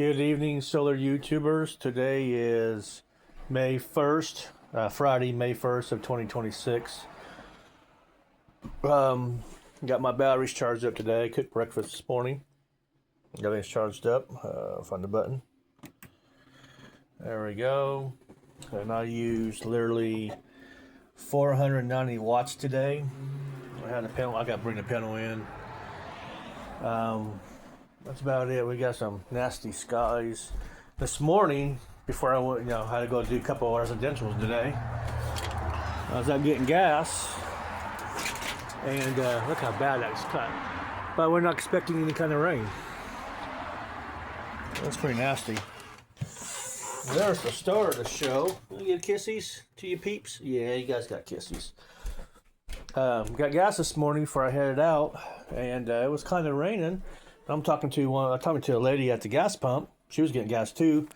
Good evening, solar YouTubers. Today is May 1st, Friday, May 1st of 2026. Got my batteries charged up today. Cooked breakfast this morning. Everything's charged up. Find the button. There we go. And I used literally 490 watts today. I had a panel. I got to bring the panel in. That's about it. We got some nasty skies. This morning, before I went, had to go do a couple of residentials today. I was out getting gas, and look how bad that's cut. But we're not expecting any kind of rain. That's pretty nasty. There's the start of the show. You get kissies to you peeps? Yeah, you guys got kissies. Got gas this morning before I headed out, and it was kind of raining. I'm talking to a lady at the gas pump. She was getting gas too,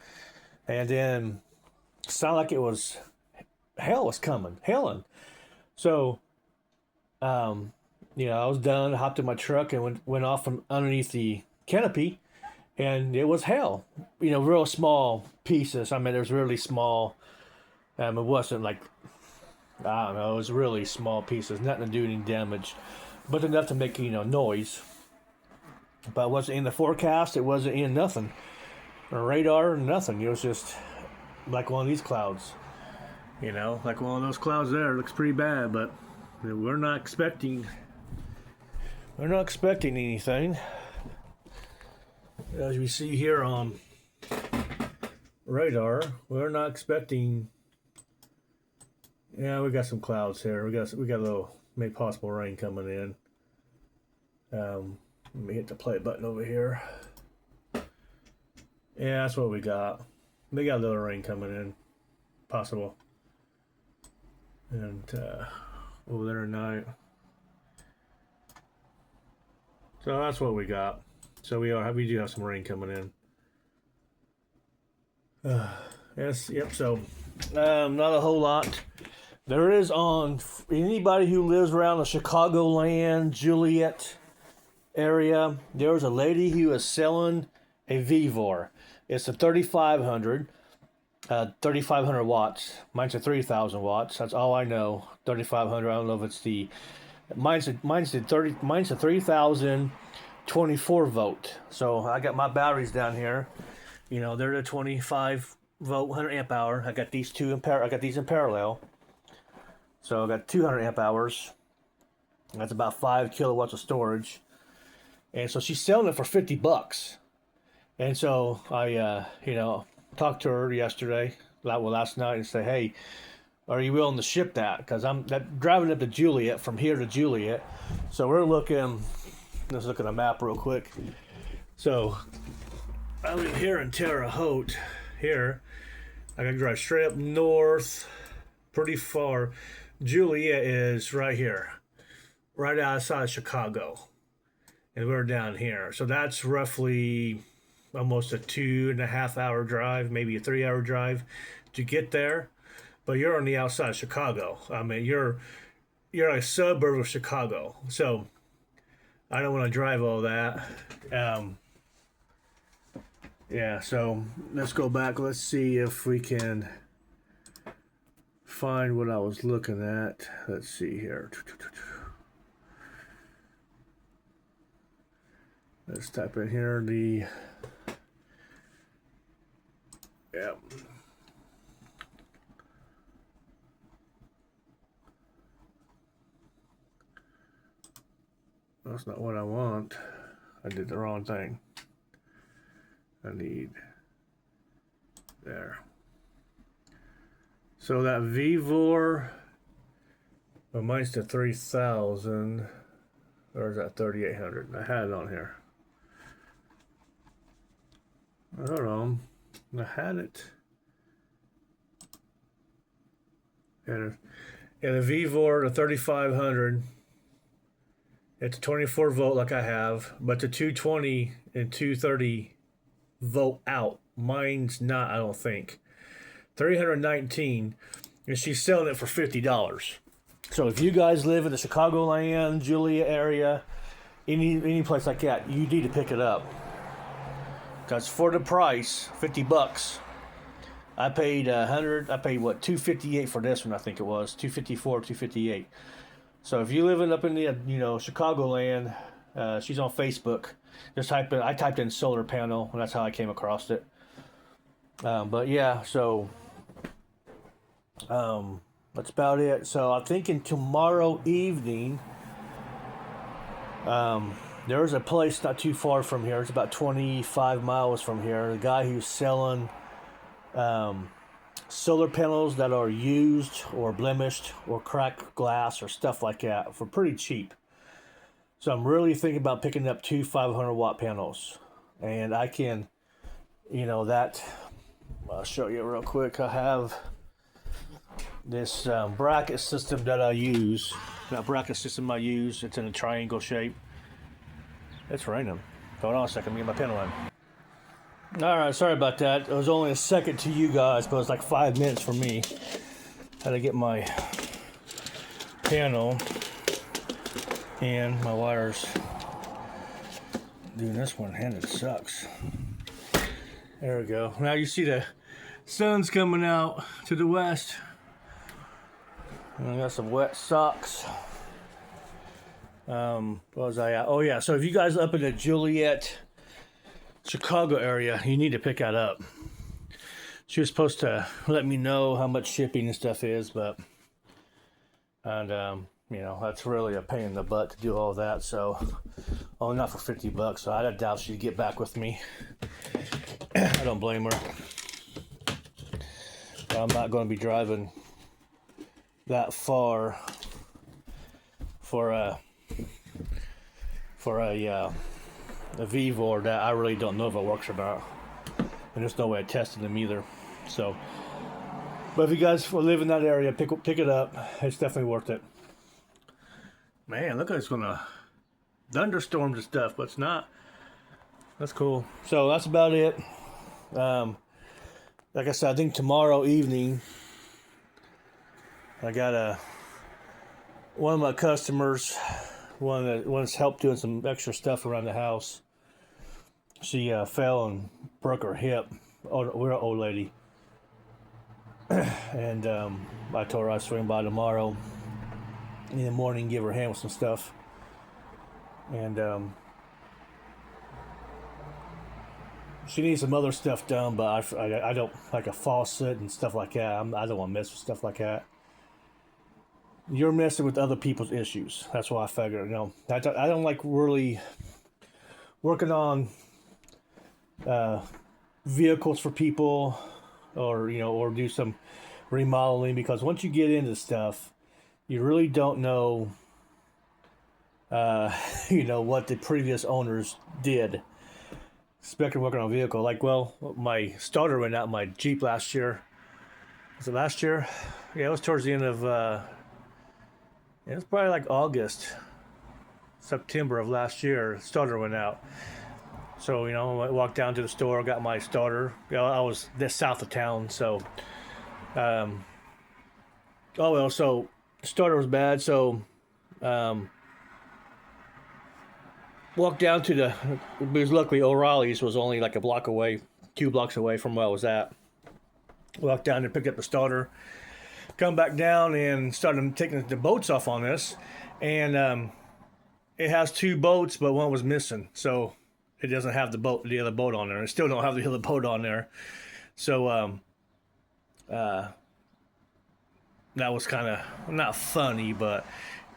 and then it sounded like it was hail was coming, hailing. So, I was done, hopped in my truck, and went off from underneath the canopy, and it was hail. Real small pieces. I mean, it was really small. It wasn't like, I don't know, it was really small pieces, nothing to do any damage, but enough to make noise. But it wasn't in the forecast. It wasn't in nothing. Or radar, nothing. It was just like one of these clouds. Like one of those clouds there. It looks pretty bad, but we're not expecting anything. As we see here on radar, we're not expecting. Yeah, we got some clouds here. We got a little maybe possible rain coming in. Let me hit the play button over here. Yeah, that's what we got. We got a little rain coming in. Possible. And over there tonight. So that's what we got. So we do have some rain coming in. Yes, yep, so not a whole lot. There is on anybody who lives around the Chicagoland, Juliet area, there was a lady who was selling a VEVOR. It's a 3500 watts. Mine's a 3000 watts. That's all I know. 3500. I don't know if it's the mine's a 3000 24 volt. So I got my batteries down here. They're the 25 volt 100 amp hour. I got these in parallel. So I got 200 amp hours. That's about 5 kilowatts of storage. And so she's selling it for $50. And so I, talked to her last night, and say, hey, are you willing to ship that? Because I'm driving up to Juliet, from here to Juliet. So we're looking, let's look at a map real quick. So I live here in Terre Haute. Here, I got to drive straight up north, pretty far. Juliet is right here, right outside Chicago. And we're down here. So that's roughly almost a 2.5 hour drive, maybe a 3 hour drive to get there. But you're on the outside of Chicago. I mean, you're a suburb of Chicago. So I don't want to drive all that. So let's go back. Let's see if we can find what I was looking at. Let's see here. Let's type in here That's not what I want. I did the wrong thing. I need there. So that VEVOR, mine's the 3000, or is that 3800? I had it on here. Hold on. I had it. And the VEVOR, the 3500, it's a 24 volt like I have, but the 220 and 230 volt out. Mine's not, I don't think. 319, and she's selling it for $50. So if you guys live in the Chicagoland, Juliet area, any place like that, you need to pick it up. Because for the price, $50, I paid 100. I paid what, $258 for this one. I think it was $254, $258. So if you living up in the Chicagoland, she's on Facebook. Just I typed in solar panel, and that's how I came across it. But yeah, so that's about it. So I'm thinking tomorrow evening. There's a place not too far from here. It's about 25 miles from here. The guy who's selling solar panels that are used or blemished or cracked glass or stuff like that for pretty cheap. So I'm really thinking about picking up two 500-watt panels. And I can, that, I'll show you real quick. I have this bracket system that I use. That bracket system I use, it's in a triangle shape. It's raining. Hold on a second, let me get my pen on. Alright, sorry about that. It was only a second to you guys, but it was like 5 minutes for me. Had to get my panel and my wires. Dude, this one-handed sucks. There we go. Now you see the sun's coming out to the west. And I got some wet socks. What was I at? Oh yeah, so if you guys up in the Joliet, Chicago area, you need to pick that up. She was supposed to let me know how much shipping and stuff is, but that's really a pain in the butt to do all that. So, not for $50. So I doubt she'd get back with me. I don't blame her. But I'm not going to be driving that far for a Vevor that I really don't know if it works or not, and there's no way of testing them either. So, but if you guys live in that area, pick it up. It's definitely worth it. Man, look like it's gonna thunderstorms and stuff, but it's not. That's cool. So that's about it. Like I said, I think tomorrow evening I got one of my customers, one that wants help doing some extra stuff around the house. She fell and broke her hip. We're an old lady. And I told her I'd swing by tomorrow in the morning, give her a hand with some stuff. And she needs some other stuff done, but I don't, like a faucet and stuff like that. I don't want to mess with stuff like that. You're messing with other people's issues. That's why I figured, I don't like really working on vehicles for people, or do some remodeling, because once you get into stuff, you really don't know what the previous owners did. Especially working on a vehicle. Like, my starter went out in my Jeep last year. Was it last year? Yeah, it was towards the end of it was probably like August, September of last year. Starter went out. So, I walked down to the store, got my starter. I was this south of town, so so the starter was bad, so walked down to because luckily O'Reilly's was only like a block away, 2 blocks away from where I was at. Walked down and picked up the starter, come back down and started taking the bolts off on this, and it has 2 bolts, but one was missing, so it doesn't have the other bolt on there. It still don't have the other bolt on there, so that was kind of not funny, but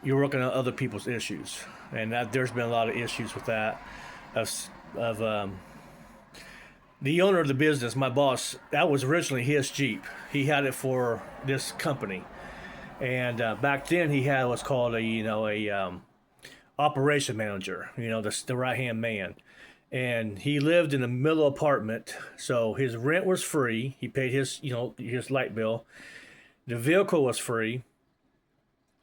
you're working on other people's issues, and there's been a lot of issues with that. Of the owner of the business, my boss, that was originally his Jeep. He had it for this company, and back then he had what's called a operation manager. The right hand man, and he lived in a middle apartment, so his rent was free. He paid his light bill. The vehicle was free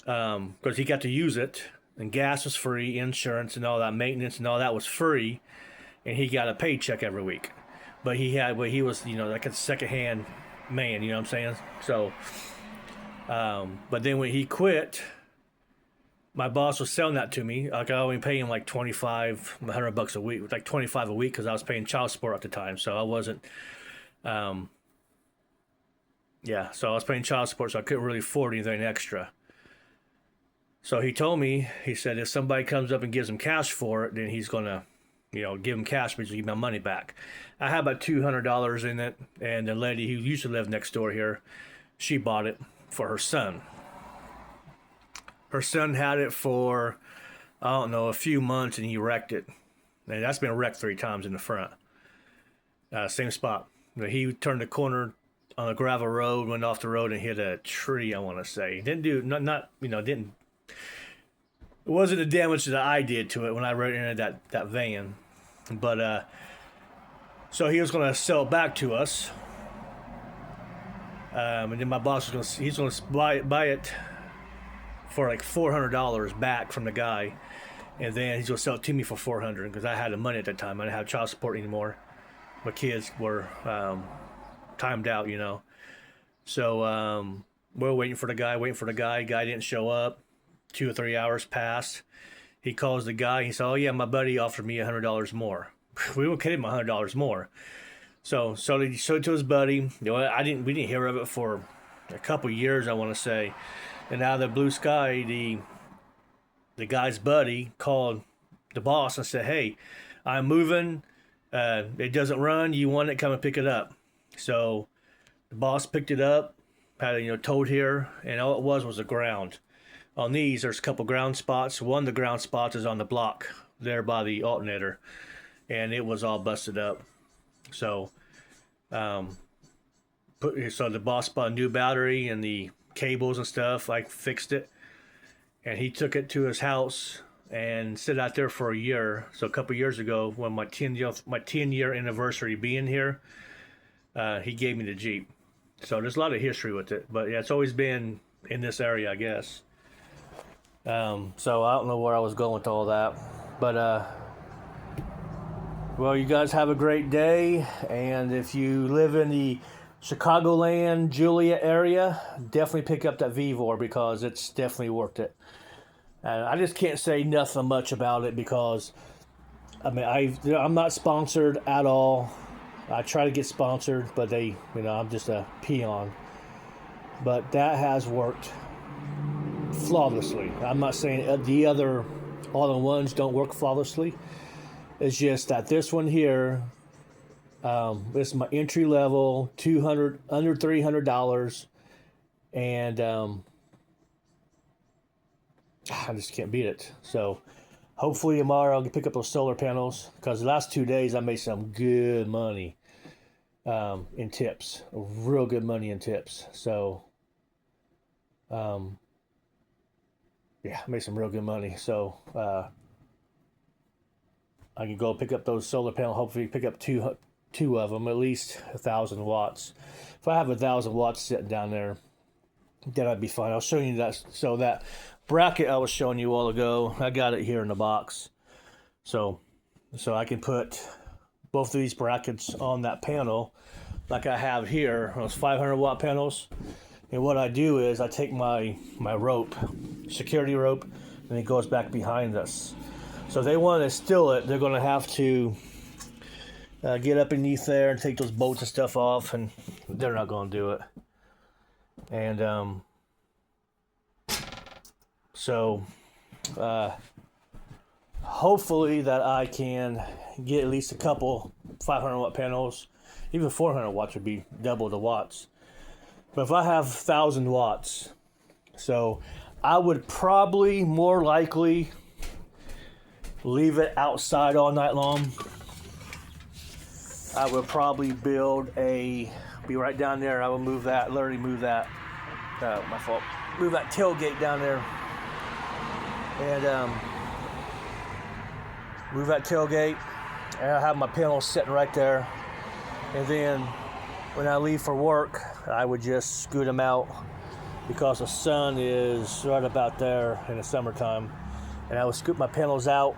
because he got to use it, and gas was free, insurance and all that, maintenance and all that was free, and he got a paycheck every week. But he was like a secondhand man, you know what I'm saying? So, but then when he quit, my boss was selling that to me. Like I only pay him like $2,500 a week, like 25 a week, because I was paying child support at the time. So I wasn't, um, yeah. So I was paying child support, so I couldn't really afford anything extra. So he told me, he said if somebody comes up and gives him cash for it, then he's gonna, give him cash, but give my money back. I had about $200 in it, and the lady who used to live next door here, she bought it for her son. Her son had it for, I don't know, a few months, and he wrecked it. And that's been wrecked 3 times in the front. Same spot. He turned the corner on a gravel road, went off the road, and hit a tree, I want to say. Didn't do, didn't, it wasn't the damage that I did to it when I rode into that van. But, so he was going to sell it back to us. And then my boss was he's going to buy it for like $400 back from the guy, and then he's gonna sell it to me for $400 because I had the money at that time. I didn't have child support anymore. My kids were timed out, So we're waiting for the guy. Guy didn't show up. 2 or 3 hours passed. He calls the guy. He said, "Oh yeah, my buddy offered me $100 more." We were kidding him, $100 more. So he showed it to his buddy. We didn't hear of it for a couple years, I want to say. And out of the blue sky, the guy's buddy called the boss and said, "Hey, I'm moving. It doesn't run. You want it? Come and pick it up." So the boss picked it up, had it towed here, and all it was the ground. On these, there's a couple ground spots. One of the ground spots is on the block there by the alternator, and it was all busted up. So, so the boss bought a new battery and the cables and stuff. I fixed it, and he took it to his house and sit out there for a year. So a couple of years ago, when my 10-year anniversary being here, he gave me the Jeep. So there's a lot of history with it, but yeah, it's always been in this area, I guess. So I don't know where I was going with all that, but well, you guys have a great day, and if you live in the Chicagoland, Julia area, definitely pick up that VEVOR because it's definitely worth it. I just can't say nothing much about it because, I'm not sponsored at all. I try to get sponsored, but I'm just a peon. But that has worked flawlessly. I'm not saying the other all-in-ones don't work flawlessly. It's just that this one here, this is my entry level, under $300, and I just can't beat it. So hopefully tomorrow I'll pick up those solar panels because the last 2 days I made some good money in tips, real good money in tips. So yeah, I made some real good money. So I can go pick up those solar panels. Hopefully pick up two of them, at least 1,000 watts. If I have 1,000 watts sitting down there, then I'd be fine. I'll show you that. So that bracket I was showing you a while ago, I got it here in the box. So I can put both of these brackets on that panel like I have here, those 500 watt panels. And what I do is I take my rope, security rope, and it goes back behind us. So if they want to steal it, they're going to have to get up beneath there and take those bolts and stuff off, and they're not going to do it. And so hopefully that I can get at least a couple 500 watt panels. Even 400 watts would be double the watts. But if I have 1,000 watts, so I would probably more likely leave it outside all night long. I would probably be right down there. I would move that tailgate down there. And move that tailgate. And I have my panels sitting right there. And then when I leave for work, I would just scoot them out because the sun is right about there in the summertime. And I would scoot my panels out.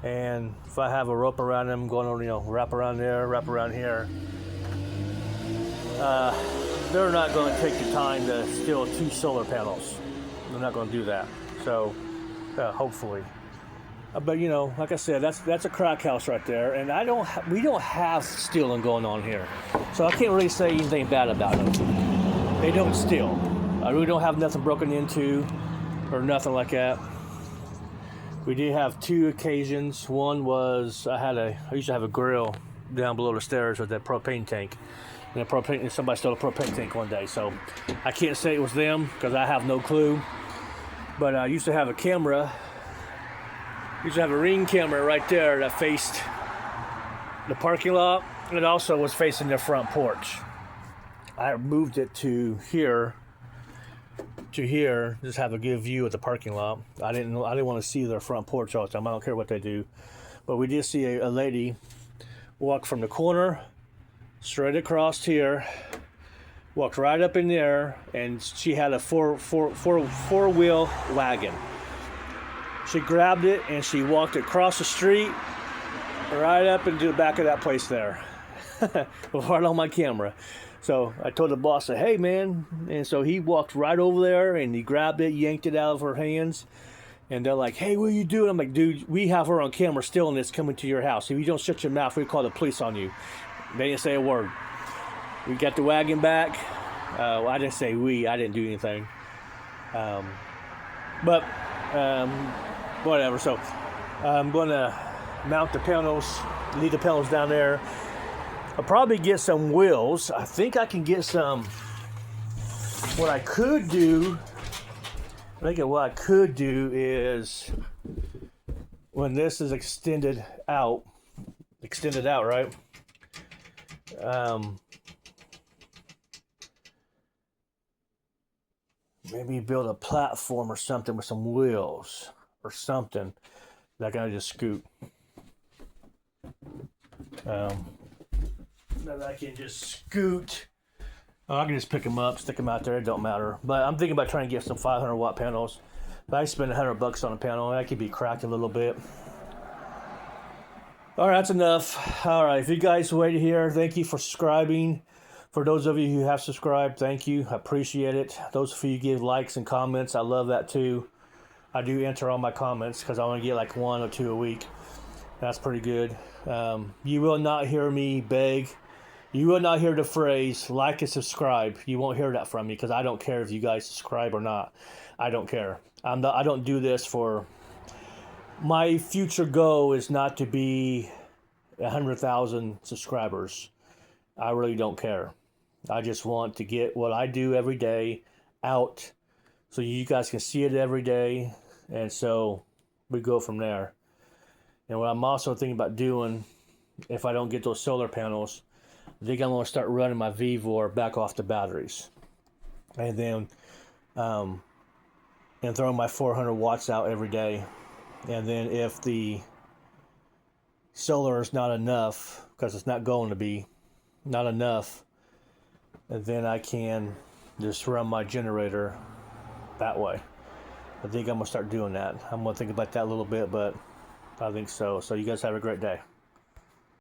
And if I have a rope around them, going on, wrap around there, wrap around here, they're not going to take the time to steal 2 solar panels. They're not going to do that. So hopefully. But you know, like I said, that's a crack house right there, and we don't have stealing going on here, so I can't really say anything bad about it. They don't steal. I really don't have nothing broken into, or nothing like that. We did have 2 occasions. One was I used to have a grill down below the stairs with that propane tank, and somebody stole a propane tank one day. So I can't say it was them because I have no clue. But I used to have a camera. Used to have a Ring camera right there that faced the parking lot, and it also was facing their front porch. I moved it to here, just have a good view of the parking lot. I didn't want to see their front porch all the time. I don't care what they do. But we did see a lady walk from the corner straight across here, walked right up in there, and she had a four-wheel wagon. She grabbed it and she walked across the street right up into the back of that place there. Right on my camera. So I told the boss, hey man, and so he walked right over there and he grabbed it, yanked it out of her hands, and they're like, hey, what are you doing? I'm like, dude, we have her on camera stealing this coming to your house. If you don't shut your mouth, we call the police on you. They didn't say a word. We got the wagon back. Well, I didn't say I didn't do anything. But whatever. So I'm going to mount the panels, leave the panels down there. I'll probably get some wheels. I think I can get some. What I could do is when this is extended out, right? Maybe build a platform or something with some wheels or something that I can just scoot. That I can just scoot. Oh, I can just pick them up, stick them out there. It don't matter. But I'm thinking about trying to get some 500 watt panels. If I spend $100 on a panel, that could be cracked a little bit. All right, that's enough. All right, if you guys waited here, thank you for subscribing. For those of you who have subscribed, thank you. I appreciate it. Those of you who give likes and comments, I love that too. I do enter all my comments because I only get like 1 or 2 a week. That's pretty good. You will not hear me beg. You will not hear the phrase like and subscribe. You won't hear that from me because I don't care if you guys subscribe or not. I don't care. I don't do this for. My future goal is not to be 100,000 subscribers. I really don't care. I just want to get what I do every day out so you guys can see it every day. And so we go from there. And what I'm also thinking about doing, if I don't get those solar panels, I think I'm going to start running my VEVOR back off the batteries. And then and throwing my 400 watts out every day. And then if the solar is not enough, because it's not going to be not enough, and then I can just run my generator that way. I think I'm going to start doing that. I'm going to think about that a little bit, but I think so. So you guys have a great day.